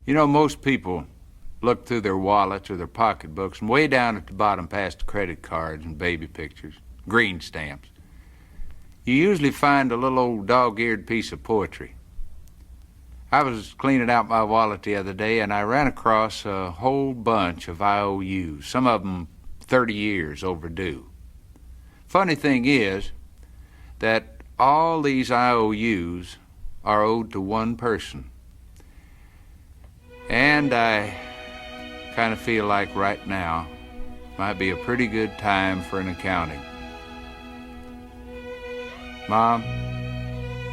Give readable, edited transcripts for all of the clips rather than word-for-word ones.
You know, most people look through their wallets or their pocketbooks, and way down at the bottom past the credit cards and baby pictures, green stamps, you usually find a little old dog-eared piece of poetry. I was cleaning out my wallet the other day, and I ran across a whole bunch of IOUs, some of them 30 years overdue. Funny thing is that all these IOUs are owed to one person. And I kind of feel like right now might be a pretty good time for an accounting. Mom,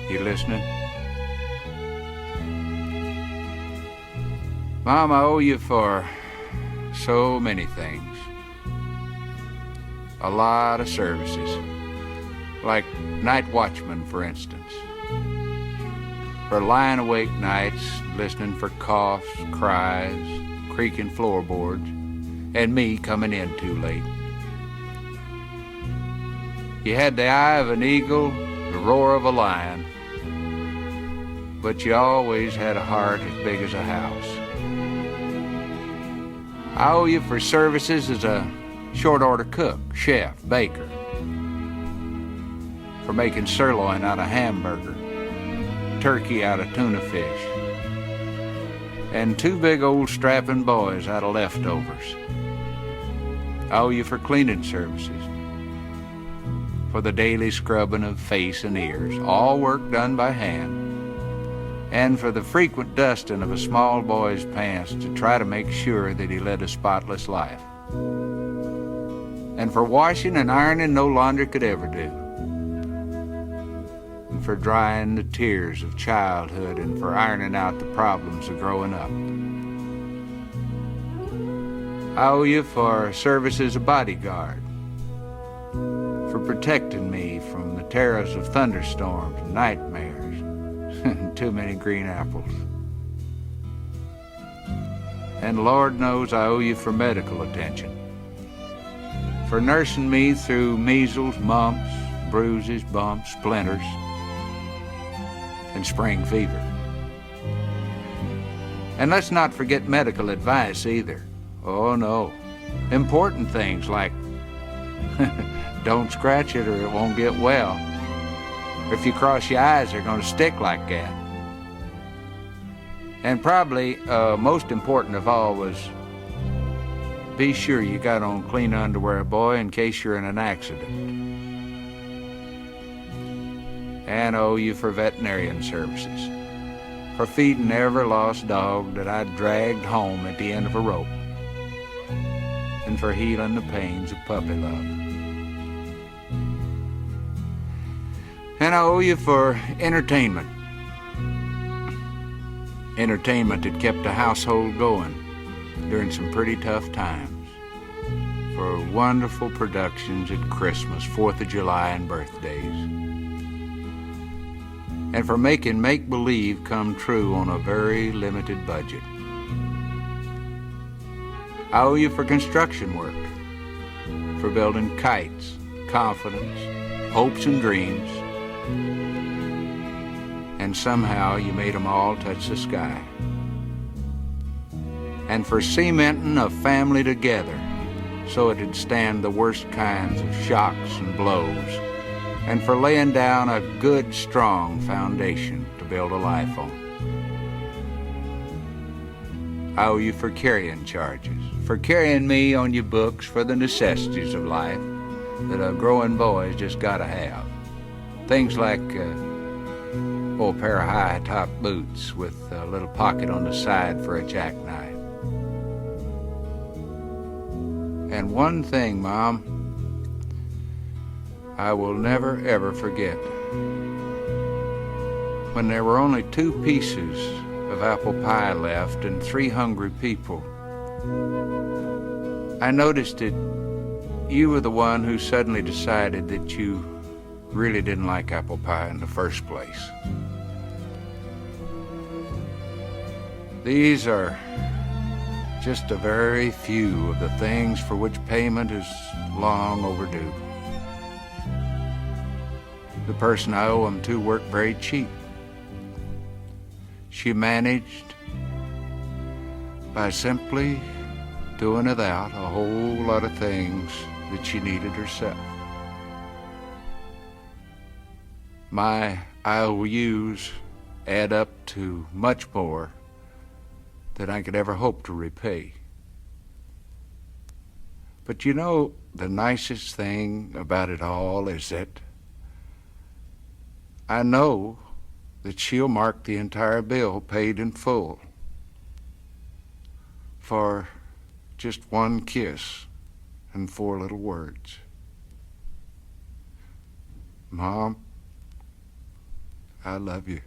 you listening? Mom, I owe you for so many things. A lot of services, like night watchman, for instance. For lying awake nights, listening for coughs, cries, creaking floorboards, and me coming in too late. You had the eye of an eagle, the roar of a lion, but you always had a heart as big as a house. I owe you for services as a short-order cook, chef, baker, for making sirloin out of hamburger, turkey out of tuna fish, and two big old strapping boys out of leftovers. I owe you for cleaning services, for the daily scrubbing of face and ears, all work done by hand, and for the frequent dusting of a small boy's pants to try to make sure that he led a spotless life, and for washing and ironing no laundry could ever do, and for drying the tears of childhood, and for ironing out the problems of growing up. I owe you for service as a bodyguard, for protecting me from the terrors of thunderstorms and nightmares and too many green apples. And Lord knows I owe you for medical attention, for nursing me through measles, mumps, bruises, bumps, splinters, and spring fever. And let's not forget medical advice either. Oh no, important things like don't scratch it or it won't get well. Or if you cross your eyes, they're going to stick like that. And probably most important of all was be sure you got on clean underwear, boy, in case you're in an accident. And I owe you for veterinarian services, for feeding every lost dog that I dragged home at the end of a rope, and for healing the pains of puppy love. And I owe you for entertainment. Entertainment that kept the household going during some pretty tough times. For wonderful productions at Christmas, 4th of July, and birthdays. And for making make-believe come true on a very limited budget. I owe you for construction work, for building kites, confidence, hopes and dreams, and somehow you made them all touch the sky. And for cementing a family together so it'd stand the worst kinds of shocks and blows, and for laying down a good, strong foundation to build a life on. I owe you for carrying charges, for carrying me on your books for the necessities of life that a growing boy's just gotta have. Things like a pair of high-top boots with a little pocket on the side for a jackknife. And one thing, Mom, I will never, ever forget. When there were only 2 pieces of apple pie left and 3 hungry people, I noticed that you were the one who suddenly decided that you really didn't like apple pie in the first place. These are just a very few of the things for which payment is long overdue. The person I owe them to worked very cheap. She managed by simply doing without a whole lot of things that she needed herself. My IOUs add up to much more than I could ever hope to repay. But you know, the nicest thing about it all is that I know that she'll mark the entire bill paid in full for just one kiss and 4 little words. Mom, I love you.